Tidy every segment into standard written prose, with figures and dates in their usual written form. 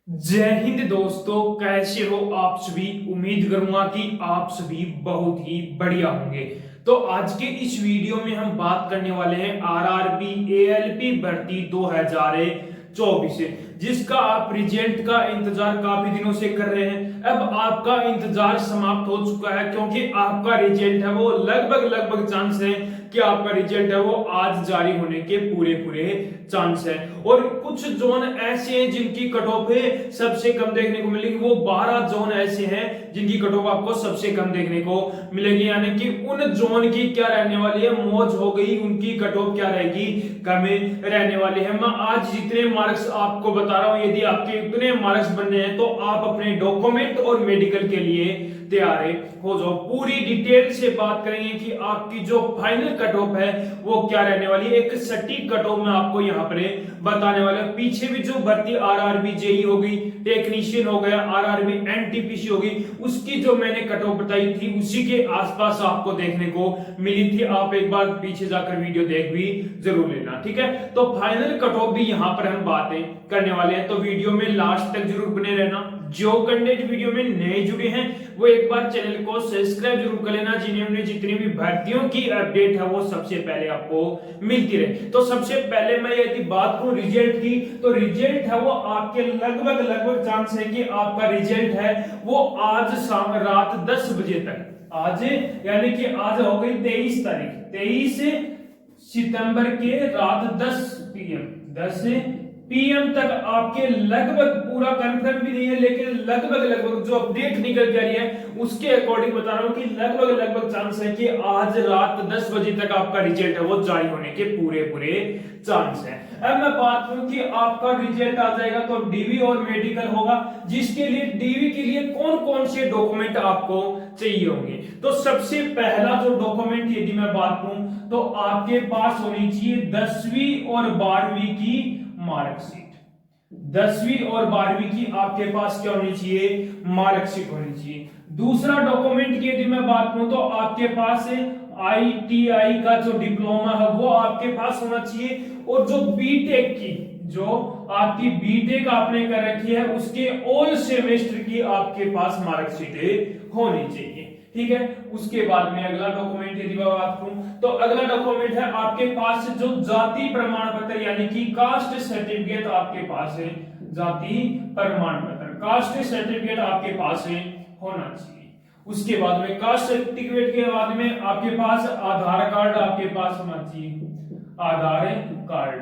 जय हिंद दोस्तों, कैसे हो आप सभी। उम्मीद करूंगा कि आप सभी बहुत ही बढ़िया होंगे। तो आज के इस वीडियो में हम बात करने वाले हैं आरआरबी एएलपी भर्ती 2024 से, जिसका आप रिजल्ट का इंतजार काफी दिनों से कर रहे हैं। अब आपका इंतजार समाप्त हो चुका है, क्योंकि आपका रिजल्ट है वो लगभग चांस है कि आपका रिजल्ट है वो आज जारी होने के पूरे पूरे चांस है। और कुछ जोन ऐसे हैं जिनकी कट ऑफ सबसे कम देखने को मिलेगी। वो 12 जोन ऐसे हैं जिनकी कट ऑफ आपको सबसे कम देखने को मिलेगी, यानी कि उन जोन की क्या रहने वाली है, मौज हो गई, उनकी कट ऑफ क्या रहेगी, कम रहने वाली है। मैं आज जितने मार्क्स आपको बता रहा हूं, यदि आपके उतने मार्क्स बनने हैं तो आप अपने डॉक्यूमेंट और मेडिकल के लिए तैयार हो जाओ। पूरी डिटेल से बात करेंगे कि आपकी जो फाइनल कट ऑफ है वो क्या रहने वाली है। एक सटीक कट ऑफ मैं आपको यहाँ पर बताने वाला। पीछे भी जो भर्ती आरआरबी जेई हो गई, टेक्नीशियन हो गया, आरआरबी एनटीपीसी हो गई, उसकी जो मैंने कट ऑफ बताई थी उसी के आसपास आपको देखने को मिली थी। आप एक बार पीछे जाकर वीडियो देख भी जरूर लेना, ठीक है। तो फाइनल कट ऑफ भी यहाँ पर हम बातें करने वाले हैं, तो वीडियो में लास्ट तक जरूर बने रहना। जो कैंडिडेट वीडियो में नए जुड़े हैं वो एक बार चैनल को सब्सक्राइब जरूर कर लेना, जिन्हें जितनी भी भर्तियों की अपडेट है वो सबसे पहले आपको मिलती रहे। तो सबसे पहले मैं यदि बात करूं रिजल्ट की, तो रिजल्ट है वो आपके लगभग चांस है कि आपका रिजल्ट है वो आज शाम रात 10 बजे तक, आज यानी कि आज हो गई 23 तारीख, 23 सितंबर के रात 10 पीएम तक आपके लगभग, पूरा कंफर्म भी नहीं है लेकिन लगभग जो अपडेट निकल के आ रही है उसके अकॉर्डिंग बता रहा हूं कि लगभग चांस है कि आज रात 10 बजे तक आपका रिजल्ट है वो जारी होने के पूरे चांस है। अब मैं बात करूं कि आपका रिजल्ट आ जाएगा तो डीवी और मेडिकल होगा, जिसके लिए डीवी के लिए कौन कौन से डॉक्यूमेंट आपको चाहिए होंगे। तो सबसे पहला जो डॉक्यूमेंट यदि मैं बात करूं तो आपके पास होनी चाहिए 10वीं और 12वीं की मार्कशीट। 10वीं और 12वीं की आपके पास क्या होनी चाहिए, मार्कशीट होनी चाहिए। दूसरा डॉक्यूमेंट की यदि मैं बात करूं तो आपके पास आईटीआई का जो डिप्लोमा है वो आपके पास होना चाहिए, और जो बीटेक की, जो आपकी बीटेक आपने कर रखी है उसके ऑल सेमेस्टर की आपके पास मार्कशीट होनी चाहिए, ठीक है। उसके बाद में अगला डॉक्यूमेंट यदि मैं बात करूं तो अगला डॉक्यूमेंट है आपके पास जो जाति प्रमाण पत्र यानी कि कास्ट सर्टिफिकेट आपके पास है। जाति प्रमाण पत्र, कास्ट सर्टिफिकेट आपके पास है होना चाहिए। उसके बाद में कास्ट सर्टिफिकेट के बाद में आपके पास आधार कार्ड आपके पास होना चाहिए, आधार कार्ड।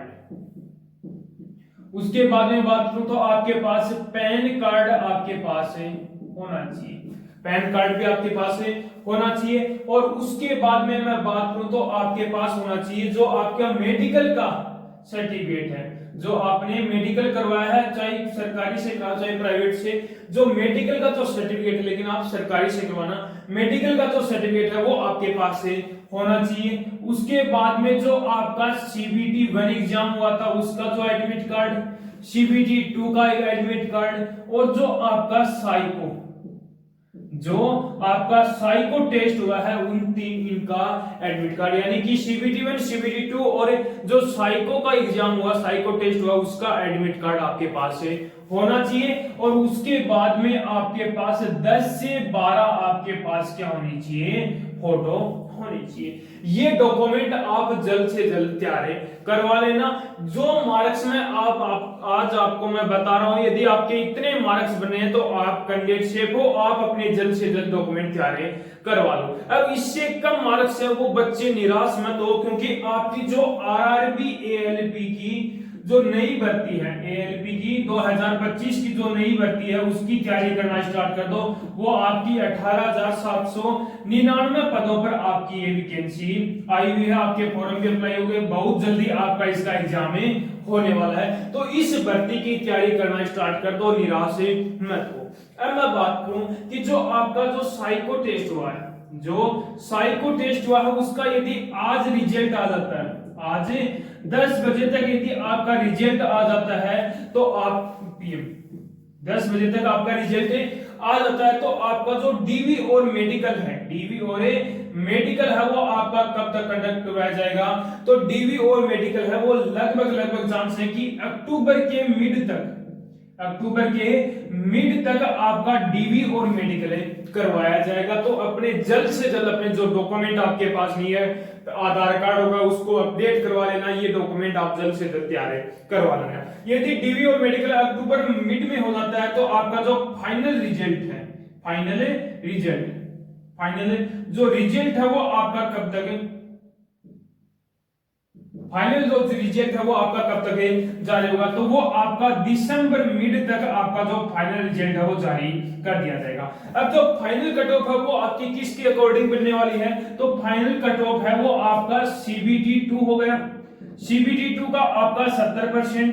उसके बाद में बात करूं तो आपके पास पैन कार्ड आपके पास है होना चाहिए, पैन कार्ड भी आपके पास है होना चाहिए। और उसके बाद में मैं बात करूं तो आपके पास होना चाहिए जो आपका मेडिकल का सर्टिफिकेट है, जो आपने मेडिकल करवाया है, चाहे सरकारी से करवाया चाहे प्राइवेट से, जो मेडिकल का जो सर्टिफिकेट है, लेकिन आप सरकारी से करवाना, मेडिकल का जो सर्टिफिकेट है वो आपके पास से होना चाहिए। उसके बाद में जो आपका सीबीटी 1 एग्जाम हुआ था उसका जो एडमिट कार्ड, सीबीटी 2 का एडमिट कार्ड, और जो आपका साइको, जो आपका साइको टेस्ट हुआ है उन तीन इनका एडमिट कार्ड, यानी कि सीबीटी 1 सीबीटी 2 और जो साइको का एग्जाम हुआ, साइको टेस्ट हुआ, उसका एडमिट कार्ड आपके पास है होना चाहिए। और उसके बाद में आपके पास 10 से 12 आपके पास क्या होनी चाहिए, फोटो होनी चाहिए। ये डॉक्यूमेंट आप जल्द से जल्द तैयार करवा लेना। जो मार्क्स में आप आज आपको मैं बता रहा हूं, यदि आपके इतने मार्क्स बने हैं तो आप कैंडिडेट सेफ हो, आप अपने जल्द से जल्द डॉक्यूमेंट तैयार करवा लो। अब इससे कम मार्क्स है वो बच्चे निराश मत हो, क्योंकि आपकी जो आरआरबी एएलपी की जो नई भर्ती है, एएलपी की 2025 की जो नई भर्ती है उसकी तैयारी करना स्टार्ट कर दो। वो आपकी 18,799 पदों पर आपकी ये वैकेंसी आई हुई है, आपके फॉर्म भी अप्लाई हो गए, बहुत जल्दी आपका इसका एग्जाम होने वाला है। तो इस भर्ती की तैयारी करना स्टार्ट कर दो, निराश मत हो। अब मैं बात करूं कि जो आपका जो साइको टेस्ट हुआ है, जो साइको टेस्ट हुआ है उसका यदि आज रिजल्ट आ जाता है, आज 10 बजे तक यदि आपका रिजल्ट आ जाता है तो आप पीएम 10 बजे तक आपका रिजल्ट आ जाता है तो आपका जो डीवी और मेडिकल है, डीवी और मेडिकल है वो आपका कब तक कंडक्ट करवाया जाएगा। तो डीवी और मेडिकल है वो लगभग चांस है कि अक्टूबर के मिड तक, अक्टूबर के मिड तक आपका डीवी और मेडिकल करवाया जाएगा। तो अपने जल्द से जल्द अपने जो डॉक्यूमेंट आपके पास नहीं है, आधार कार्ड होगा उसको अपडेट करवा लेना, ये डॉक्यूमेंट आप जल्द से जल्द तैयार करवा लेना। यदि डीवी और मेडिकल अक्टूबर मिड में हो जाता है तो आपका जो फाइनल रिजल्ट है, फाइनल जो रिजल्ट है वो आपका कब तक, फाइनल जो रिजल्ट है वो आपका कब तक जारी होगा, तो वो आपका दिसंबर मिड तक आपका जो फाइनल रिजल्ट है वो जारी कर दिया जाएगा। अब जो फाइनल कट ऑफ है वो आपकी किसके अकॉर्डिंग बनने वाली है, तो फाइनल कट ऑफ है वो आपका सीबीटी 2 हो गया, सीबीटी 2 का आपका 70%,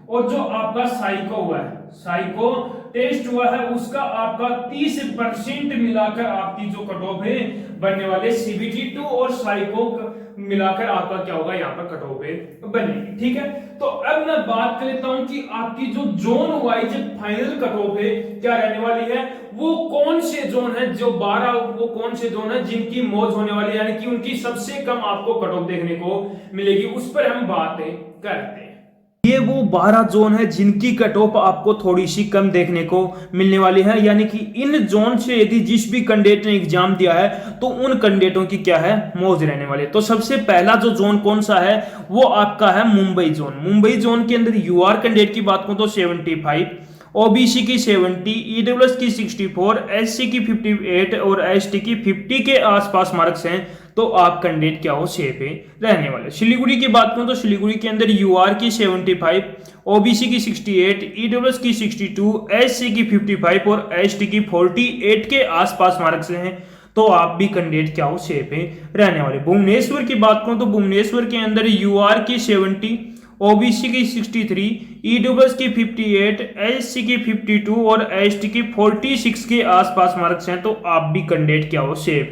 और जो आपका साइको हुआ है, साइको टेस्ट हुआ है उसका आपका 30% मिलाकर आपकी जो कट ऑफ है बनने वाले सीबीटी 2 और साइको मिलाकर आपका क्या होगा, यहाँ पर कट ऑफ बनेगी। ठीक है, तो अब मैं बात कर लेता हूं कि आपकी जो zone wise final cut off है क्या रहने वाली है, वो कौन से जोन है, जो 12 वो कौन से जोन है जिनकी मौज होने वाली है, यानी कि उनकी सबसे कम आपको कट ऑफ देखने को मिलेगी, उस पर हम बात करते हैं। ये वो 12 जोन है जिनकी कट ऑफ आपको थोड़ी सी कम देखने को मिलने वाली है, यानी कि इन जोन से यदि जिस भी कैंडिडेट ने एग्जाम दिया है तो उन कैंडिडेटों की क्या है, मौज रहने वाली है। तो सबसे पहला जो जोन कौन सा है वो आपका है मुंबई जोन। मुंबई जोन के अंदर यूआर कैंडिडेट की बात करूं तो 75, ओबीसी की 70, ईडब्ल्यूएस की 64, एससी की 58 और एसटी की 50 के आसपास मार्क्स हैं, तो आप कैंडिडेट क्या हो, सेफ रहने वाले। सिलीगुड़ी की बात करूं तो सिलीगुड़ी के अंदर यूआर की 75, ओबीसी की 68, ईडब्ल्यूएस की 62, एससी की 55 और एसटी की 48 के आसपास मार्क्स हैं, तो आप भी कैंडिडेट क्या हो, सेफ रहने वाले। भुवनेश्वर की बात करूं तो भुवनेश्वर के अंदर यूआर की 70, ओबीसी की 63, ईडब्ल्यूएस की 58, एससी की 52 और एसटी की 46 के आसपास मार्क्स हैं, तो आप भी कैंडिडेट क्या हो, सेफ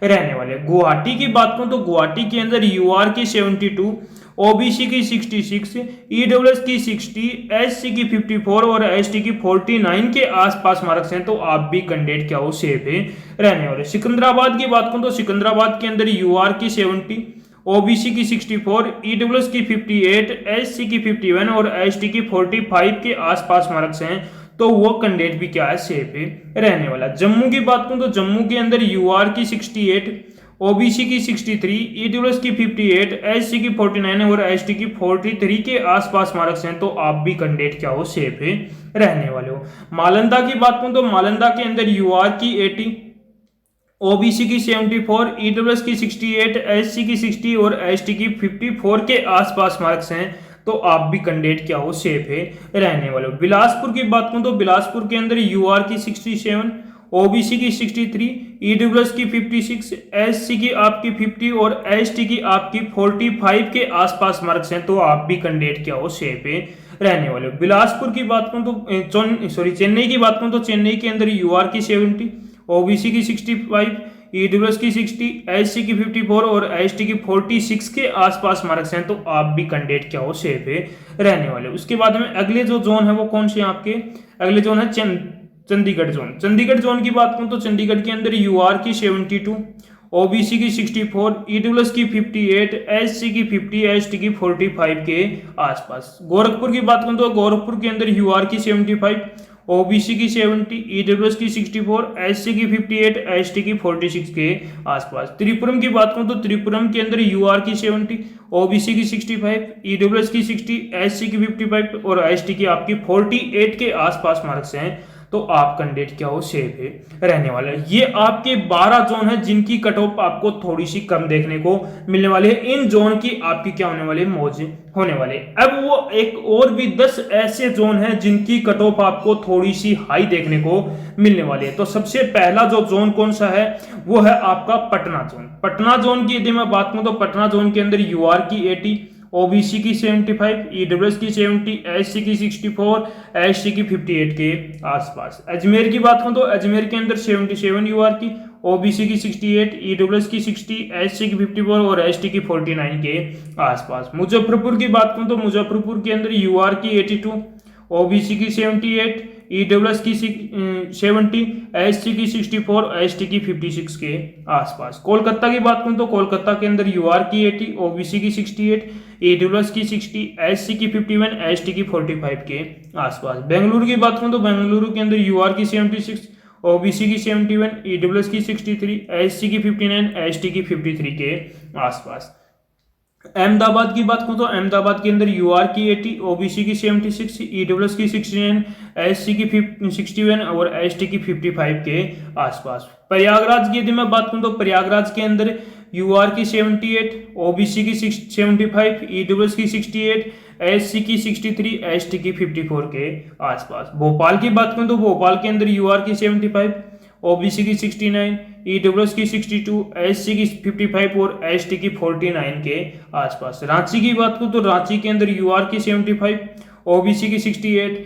रहने वाले। गुवाहाटी की बात करूं तो गुवाहाटी के अंदर यूआर की 72, ओबीसी की 66, ईडब्ल्यूएस की 60, एससी की 54 और एसटी की 49 के आसपास मार्क्स हैं, तो आप भी कैंडिडेट क्या हो, सेफ रहने वाले। सिकंदराबाद की बात करूं तो सिकंदराबाद के अंदर यूआर की 70, ओबीसी की 64, ईडब्ल्यूएस की 58, एससी की 51 और एसटी की 45 के आसपास मार्क्स हैं, तो वो कैंडिडेट भी क्या है, सेफ रहने वाला। जम्मू की बात करूं तो जम्मू के अंदर यूआर की 68, ओबीसी की 63, ईडब्ल्यूएस की 58, एससी की 49 और एसटी की 43 के आसपास मार्क्स हैं, तो आप भी कैंडिडेट क्या हो, सेफ रहने वाले हो। नालंदा की बात करूं तो नालंदा के अंदर यूआर की 80, ओबीसी की 74, ईडब्ल्यूएस की 68, एससी की 60 और एसटी की 54 के आसपास मार्क्स हैं, तो आप भी कैंडिडेट क्या हो, सेफ रहने वाले हो। बिलासपुर की बात करूं तो बिलासपुर के अंदर यूआर की 67, ओबीसी की 63, ईडब्ल्यूएस की 56, एससी की आपकी 50 और एसटी की आपकी 45 के आसपास मार्क्स हैं, तो आप भी कैंडिडेट क्या हो, सेफ रहने वाले हो। बिलासपुर की बात करूं तो चेन्नई की बात करूं तो चेन्नई के अंदर यूआर की 70, ओबीसी की 65, ईडब्ल्यूएस की 60, एससी की 54 और एसटी की 46 के आसपास मार्क्स हैं, तो आप भी कैंडिडेट क्या हो, सेफ रहने वाले। उसके बाद में अगले जो जोन है वो कौन से आपके, अगले जोन है चंडीगढ़ जोन। चंडीगढ़ जोन की बात करूं तो चंडीगढ़ के अंदर यूआर की 72, ओबीसी की 64, ईडब्ल्यूएस की 58, एससी की 50, एसटी की 45 के आसपास। गोरखपुर की बात करूं तो गोरखपुर के अंदर यूआर की 75, ओबीसी की 70, ईडब्ल्यूएस की 64, एससी की 58, एसटी की 46 के आसपास। त्रिपुरम की बात करूं तो त्रिपुरम के अंदर यूआर की 70, ओबीसी की 65, ईडब्ल्यूएस की 60, एससी की 55 और एसटी की आपकी 48 के आसपास मार्क्स हैं, तो आप कैंडिडेट क्या हो, सेफ रहने वाला है। ये आपके 12 जोन है जिनकी कट ऑफ आपको थोड़ी सी कम देखने को मिलने वाली है। इन जोन की आपकी क्या होने वाली है, मौज होने वाली है। अब वो एक और भी 10 ऐसे जोन है जिनकी कट ऑफ आपको थोड़ी सी हाई देखने को मिलने वाली है। तो सबसे पहला जो जोन कौन सा है वो है आपका पटना जोन। पटना जोन की यदि मैं बात करूं तो पटना जोन के अंदर यूआर की 80, ओबीसी की 75, ईडब्ल्यूएस की 70, एससी की 64, एसटी की 58 के आसपास। अजमेर की बात करूं तो अजमेर के अंदर 77 यूआर की, ओबीसी की 68, ईडब्ल्यूएस की 60, एससी की 54 और एसटी की 49 के आसपास। मुजफ्फरपुर की बात करूं तो मुजफ्फरपुर के अंदर यूआर की 82, ओबीसी की 78, ईडब्ल्यूएस की 70, एससी की 64, एसटी की 56 के आसपास। कोलकाता की बात करूं तो कोलकाता के अंदर यूआर की 80, ओबीसी की 68, ईडब्ल्यूएस की 60, एससी की 51, एसटी की 45 के आसपास। बेंगलुरु की बात करूं तो बेंगलुरु के अंदर यूआर की 76, ओबीसी की 71, ईडब्ल्यूएस की 63, एससी की 59, एसटी की 53 के आसपास। अहमदाबाद की बात करूं तो अहमदाबाद के अंदर यूआर की 80, ओबीसी की 76, ईडब्ल्यूएस की 69, एससी की 61 और एसटी की 55 के आसपास। प्रयागराज की यदि मैं बात करूं तो प्रयागराज के अंदर यूआर की 78, ओबीसी की 75, ईडब्ल्यूएस की 68, एससी की 63, एसटी की 54 के आसपास। भोपाल की बात करूं तो भोपाल के अंदर यूआर की 75, ओबीसी की 69, ईडब्ल्यूएस की 62, एससी की 55 और एसटी की 49 के आसपास। रांची की बात करूं तो रांची के अंदर यूआर की 75, ओबीसी की 68,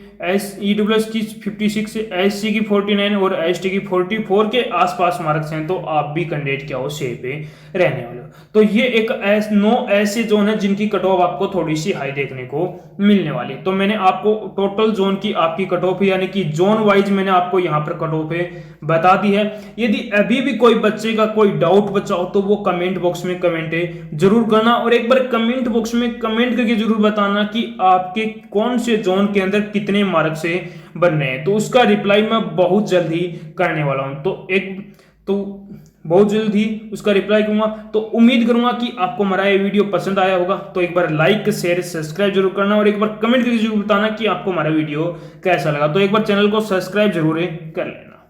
ईडब्ल्यूएस की 56, एससी की 49 और एसटी की 44 के आसपास मार्क्स हैं तो आप भी कैंडिडेट क्या हो सेफ पे रहने वाले हो। तो ये एक 9 ऐसे जोन है जिनकी कट ऑफ आपको थोड़ी सी हाई देखने को मिलने वाली। तो मैंने आपको टोटल जोन की आपकी कट ऑफ यानी कि जोन वाइज मैंने आपको यहाँ पर कट ऑफ बता दी है। यदि अभी भी कोई बच्चे का कोई डाउट बचा हो तो वो कमेंट बॉक्स में कमेंट जरूर करना, और एक बार कमेंट बॉक्स में कमेंट करके जरूर बताना कि आपके कौन से जोन के अंदर कितने मार्क्स से बन रहे हैं। तो उसका रिप्लाई मैं बहुत जल्द ही करने वाला हूं, तो बहुत जल्द ही उसका रिप्लाई करूंगा। तो उम्मीद करूंगा कि आपको हमारा ये वीडियो पसंद आया होगा। तो एक बार लाइक शेयर सब्सक्राइब जरूर करना, और एक बार कमेंट करके जरूर बताना कि आपको हमारा वीडियो कैसा लगा। तो एक बार चैनल को सब्सक्राइब जरूर कर लेना।